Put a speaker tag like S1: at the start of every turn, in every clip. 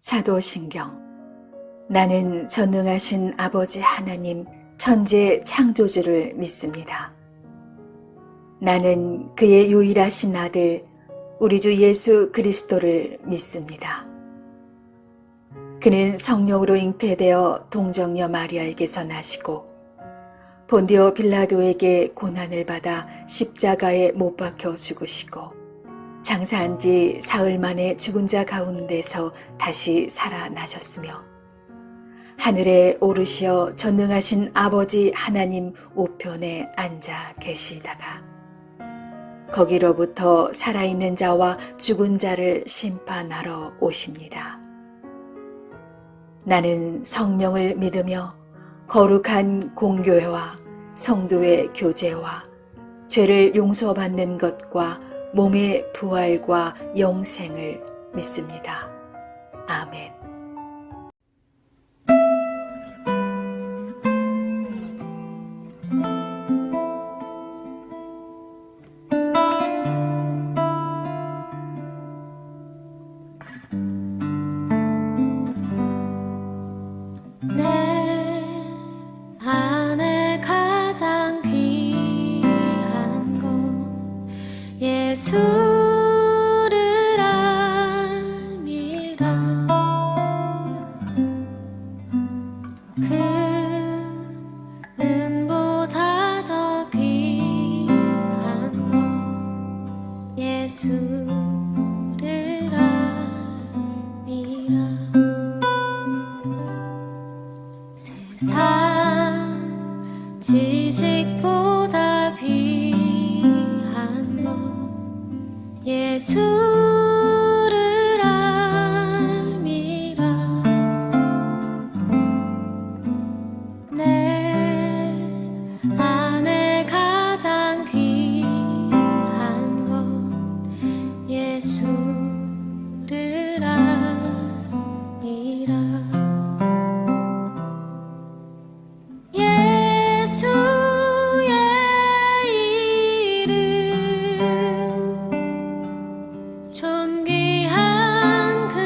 S1: 사도신경. 나는 전능하신 아버지 하나님 천재 창조주를 믿습니다. 나는 그의 유일하신 아들 우리 주 예수 그리스도를 믿습니다. 그는 성령으로 잉태되어 동정녀 마리아에게서 나시고 본디오 빌라도에게 고난을 받아 십자가에 못 박혀 죽으시고 장사한 지 사흘 만에 죽은 자 가운데서 다시 살아나셨으며 하늘에 오르시어 전능하신 아버지 하나님 우편에 앉아 계시다가 거기로부터 살아있는 자와 죽은 자를 심판하러 오십니다. 나는 성령을 믿으며 거룩한 공교회와 성도의 교제와 죄를 용서받는 것과 몸의 부활과 영생을 믿습니다. 아멘.
S2: 예수를 알미라. 금은보다 더 귀한 것 예수를 알미라. 세상 지식보다 귀한 것 예수를 알미라. 내 안에 가장 귀한 것 예수를 알미라. 예수의 이름 존귀한 그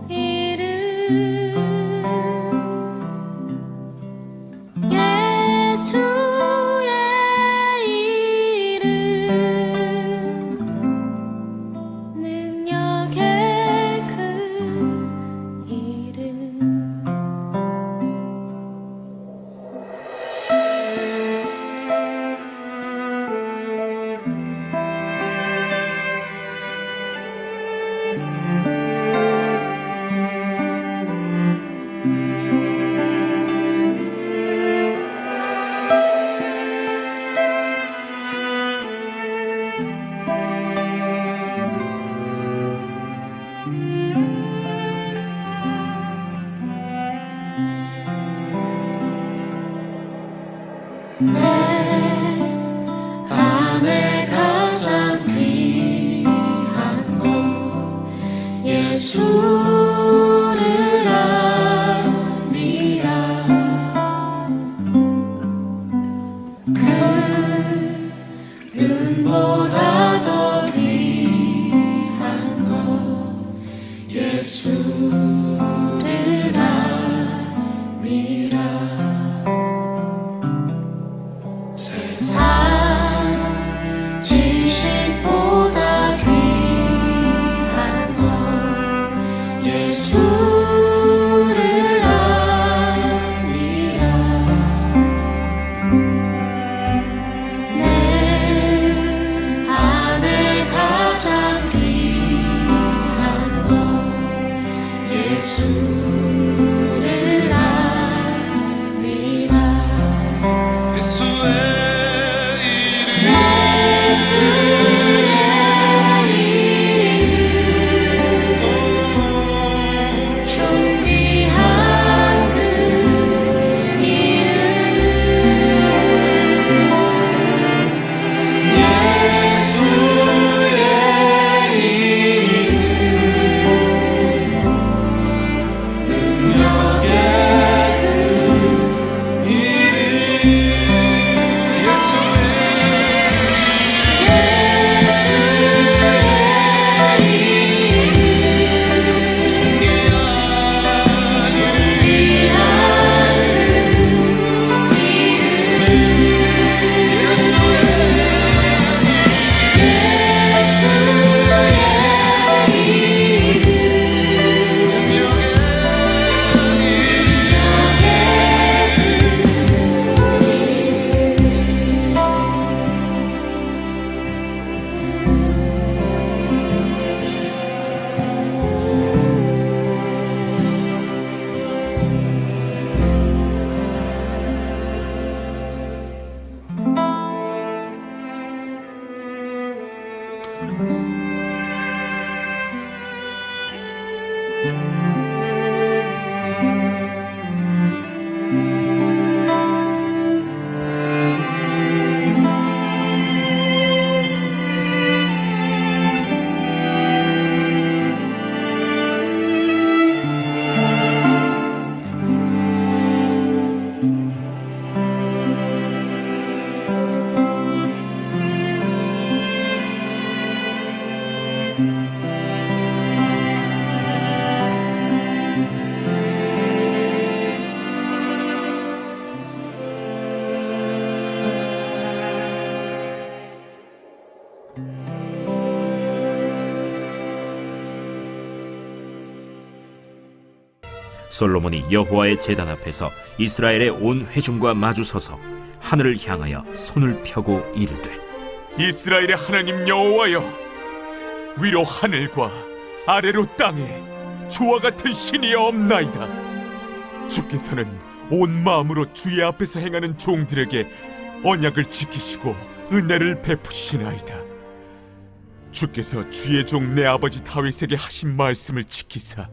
S2: 이름 예수의 이름 능력의 그 이름 내 안에 가장 귀한 것 예수를 알미라. 금은보다 더 귀한 것 예수를 알미라. 세상 지식보다 귀한 것 예수를 알미라. 내 안에 가장 귀한 것 예수를 알미라.
S3: 예수의
S2: 존귀한 그 이름 예수의 이름
S4: 솔로몬이 여호와의 제단 앞에서 이스라엘의 온 회중과 마주서서 하늘을 향하여 손을 펴고 이르되
S5: 이스라엘의 하나님 여호와여, 위로 하늘과 아래로 땅에 주와 같은 신이 없나이다. 주께서는 온 마음으로 주의 앞에서 행하는 종들에게 언약을 지키시고 은혜를 베푸시나이다. 주께서 주의 종 내 아버지 다윗에게 하신 말씀을 지키사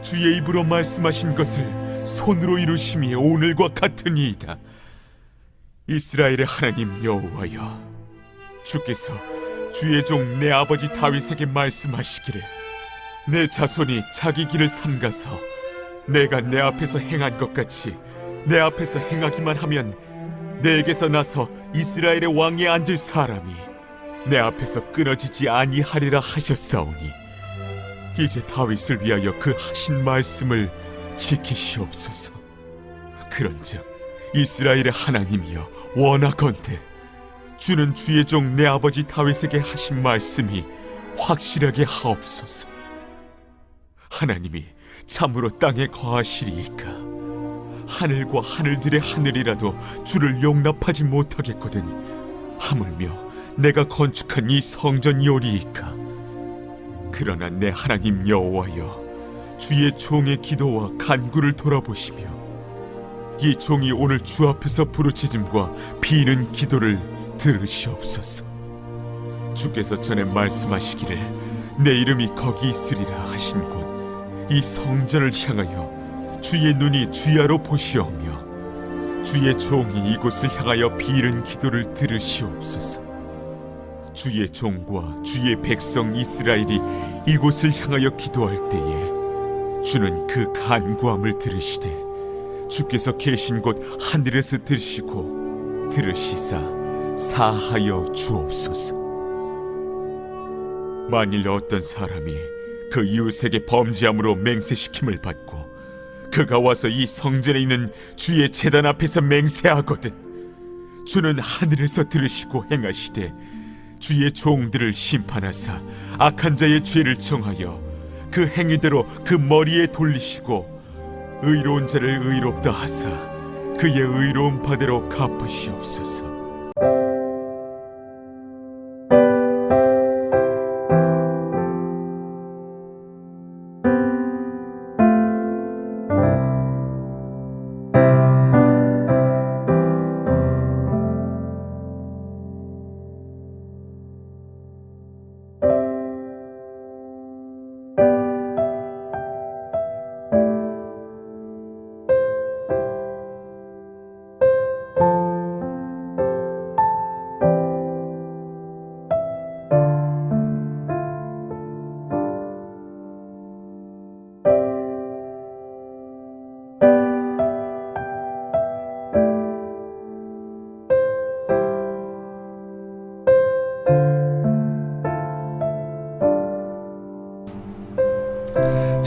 S5: 주의 입으로 말씀하신 것을 손으로 이루심이 오늘과 같으니이다. 이스라엘의 하나님 여호와여, 주께서 주의 종 내 아버지 다윗에게 말씀하시기를 내 자손이 자기 길을 삼가서 내가 내 앞에서 행한 것 같이 내 앞에서 행하기만 하면 내게서 나서 이스라엘의 왕에 앉을 사람이 내 앞에서 끊어지지 아니하리라 하셨사오니 이제 다윗을 위하여 그 하신 말씀을 지키시옵소서. 그런즉 이스라엘의 하나님이여, 원하건대 주는 주의 종 내 아버지 다윗에게 하신 말씀이 확실하게 하옵소서. 하나님이 참으로 땅에 거하시리이까 하늘과 하늘들의 하늘이라도 주를 용납하지 못하겠거든 하물며 내가 건축한 이 성전이오리이까. 그러나 내 하나님 여호와여, 주의 종의 기도와 간구를 돌아보시며 이 종이 오늘 주 앞에서 부르짖음과 비는 기도를 들으시옵소서. 주께서 전에 말씀하시기를 내 이름이 거기 있으리라 하신 곳 이 성전을 향하여 주의 눈이 주야로 보시오며 주의 종이 이곳을 향하여 비는 기도를 들으시옵소서. 주의 종과 주의 백성 이스라엘이 이곳을 향하여 기도할 때에 주는 그 간구함을 들으시되 주께서 계신 곳 하늘에서 들으시고 들으시사 사하여 주옵소서. 만일 어떤 사람이 그 이웃에게 범죄함으로 맹세시킴을 받고 그가 와서 이 성전에 있는 주의 제단 앞에서 맹세하거든 주는 하늘에서 들으시고 행하시되 주의 종들을 심판하사 악한 자의 죄를 정하여 그 행위대로 그 머리에 돌리시고 의로운 자를 의롭다 하사 그의 의로운 바대로 갚으시옵소서.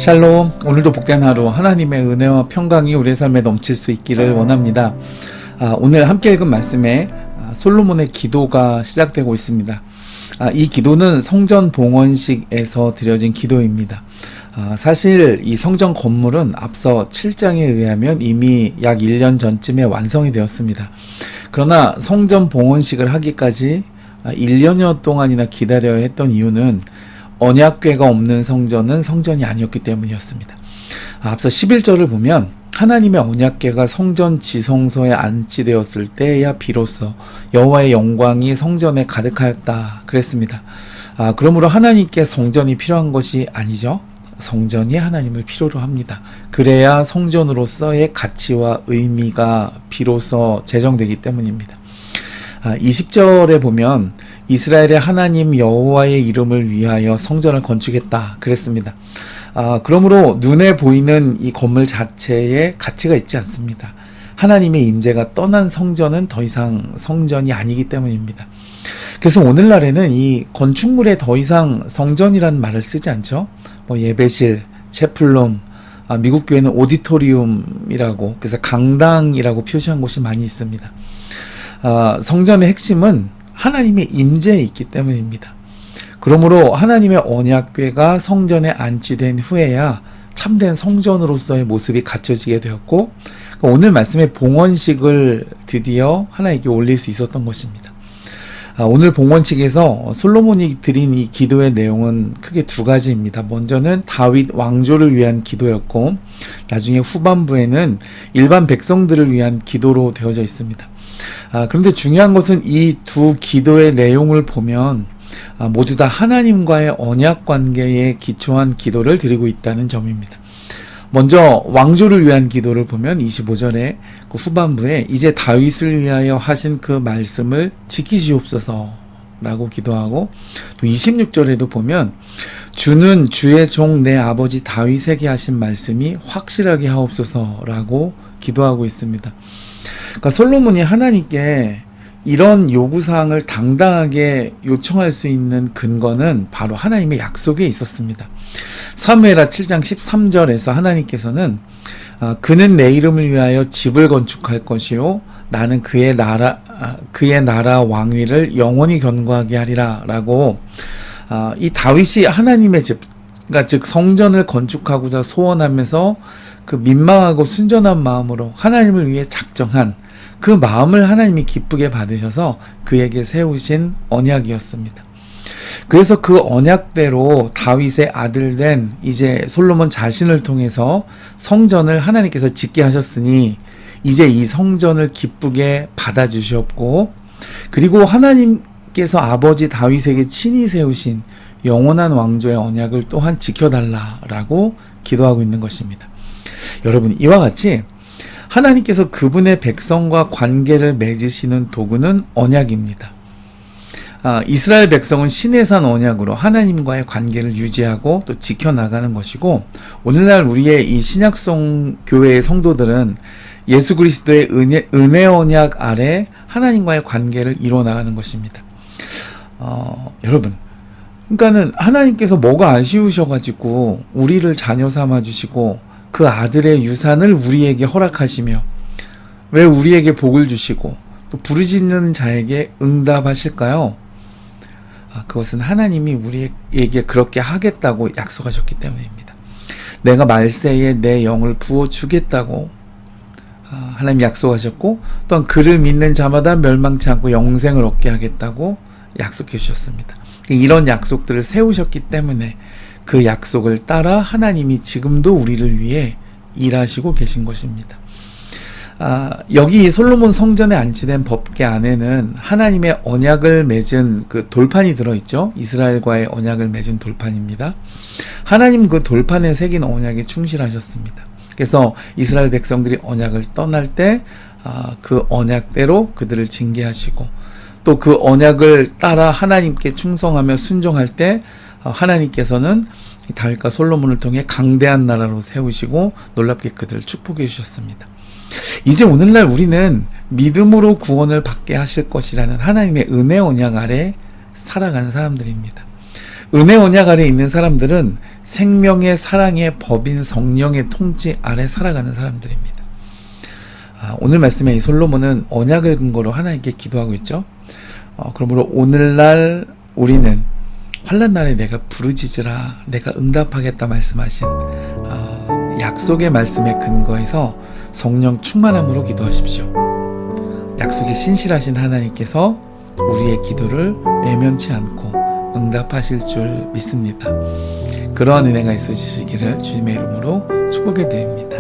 S6: 샬롬. 오늘도 복된 하루, 하나님의 은혜와 평강이 우리의 삶에 넘칠 수 있기를 원합니다. 오늘 함께 읽은 말씀에 솔로몬의 기도가 시작되고 있습니다. 이 기도는 성전 봉헌식에서 드려진 기도입니다. 사실 이 성전 건물은 앞서 7장에 의하면 이미 약 1년 전쯤에 완성이 되었습니다. 그러나 성전 봉헌식을 하기까지 1년여 동안이나 기다려야 했던 이유는 언약궤가 없는 성전은 성전이 아니었기 때문이었습니다. 앞서 11절을 보면 하나님의 언약궤가 성전 지성소에 안치되었을 때야 비로소 여호와의 영광이 성전에 가득하였다 그랬습니다. 그러므로 하나님께 성전이 필요한 것이 아니죠. 성전이 하나님을 필요로 합니다. 그래야 성전으로서의 가치와 의미가 비로소 제정되기 때문입니다. 20절에 보면 이스라엘의 하나님 여호와의 이름을 위하여 성전을 건축했다 그랬습니다. 그러므로 눈에 보이는 이 건물 자체에 가치가 있지 않습니다. 하나님의 임재가 떠난 성전은 더 이상 성전이 아니기 때문입니다. 그래서 오늘날에는 이 건축물에 더 이상 성전이라는 말을 쓰지 않죠. 예배실, 채플룸, 미국 교회는 오디토리움이라고, 그래서 강당이라고 표시한 곳이 많이 있습니다. 성전의 핵심은 하나님의 임재에 있기 때문입니다. 그러므로 하나님의 언약궤가 성전에 안치된 후에야 참된 성전으로서의 모습이 갖춰지게 되었고, 오늘 말씀의 봉헌식을 드디어 하나님께 올릴 수 있었던 것입니다. 오늘 봉헌식에서 솔로몬이 드린 이 기도의 내용은 크게 두 가지입니다. 먼저는 다윗 왕조를 위한 기도였고, 나중에 후반부에는 일반 백성들을 위한 기도로 되어져 있습니다. 그런데 중요한 것은 이 두 기도의 내용을 보면 모두 다 하나님과의 언약 관계에 기초한 기도를 드리고 있다는 점입니다. 먼저 왕조를 위한 기도를 보면 25절에 그 후반부에 이제 다윗을 위하여 하신 그 말씀을 지키시옵소서 라고 기도하고, 또 26절에도 보면 주는 주의 종 내 아버지 다윗에게 하신 말씀이 확실하게 하옵소서 라고 기도하고 있습니다. 그러니까 솔로몬이 하나님께 이런 요구사항을 당당하게 요청할 수 있는 근거는 바로 하나님의 약속에 있었습니다. 사무엘하 7장 13절에서 하나님께서는 그는 내 이름을 위하여 집을 건축할 것이요 나는 그의 나라 왕위를 영원히 견고하게 하리라 라고, 이 다윗이 하나님의 집, 그러니까 즉 성전을 건축하고자 소원하면서 그 민망하고 순전한 마음으로 하나님을 위해 작정한 그 마음을 하나님이 기쁘게 받으셔서 그에게 세우신 언약이었습니다. 그래서 그 언약대로 다윗의 아들 된 이제 솔로몬 자신을 통해서 성전을 하나님께서 짓게 하셨으니 이제 이 성전을 기쁘게 받아주셨고, 그리고 하나님께서 아버지 다윗에게 친히 세우신 영원한 왕조의 언약을 또한 지켜달라라고 기도하고 있는 것입니다. 여러분, 이와 같이 하나님께서 그분의 백성과 관계를 맺으시는 도구는 언약입니다. 이스라엘 백성은 시내산 언약으로 하나님과의 관계를 유지하고 또 지켜나가는 것이고, 오늘날 우리의 이 신약성 교회의 성도들은 예수 그리스도의 은혜 언약 아래 하나님과의 관계를 이루어나가는 것입니다. 여러분, 그러니까는 하나님께서 뭐가 아쉬우셔가지고 우리를 자녀 삼아주시고 그 아들의 유산을 우리에게 허락하시며 왜 우리에게 복을 주시고 또 부르짖는 자에게 응답하실까요? 그것은 하나님이 우리에게 그렇게 하겠다고 약속하셨기 때문입니다. 내가 말세에 내 영을 부어주겠다고 하나님이 약속하셨고, 또한 그를 믿는 자마다 멸망치 않고 영생을 얻게 하겠다고 약속해 주셨습니다. 이런 약속들을 세우셨기 때문에 그 약속을 따라 하나님이 지금도 우리를 위해 일하시고 계신 것입니다. 여기 솔로몬 성전에 안치된 법궤 안에는 하나님의 언약을 맺은 그 돌판이 들어있죠. 이스라엘과의 언약을 맺은 돌판입니다. 하나님 그 돌판에 새긴 언약에 충실하셨습니다. 그래서 이스라엘 백성들이 언약을 떠날 때 그 언약대로 그들을 징계하시고, 또 그 언약을 따라 하나님께 충성하며 순종할 때 하나님께서는 다윗과 솔로몬을 통해 강대한 나라로 세우시고 놀랍게 그들을 축복해 주셨습니다. 이제 오늘날 우리는 믿음으로 구원을 받게 하실 것이라는 하나님의 은혜 언약 아래 살아가는 사람들입니다. 은혜 언약 아래 있는 사람들은 생명의 사랑의 법인 성령의 통치 아래 살아가는 사람들입니다. 오늘 말씀에 이 솔로몬은 언약을 근거로 하나님께 기도하고 있죠. 그러므로 오늘날 우리는 환난 날에 내가 부르짖으라 내가 응답하겠다 말씀하신 약속의 말씀에 근거해서 성령 충만함으로 기도하십시오. 약속에 신실하신 하나님께서 우리의 기도를 외면치 않고 응답하실 줄 믿습니다. 그러한 은혜가 있으시기를 주님의 이름으로 축복해 드립니다.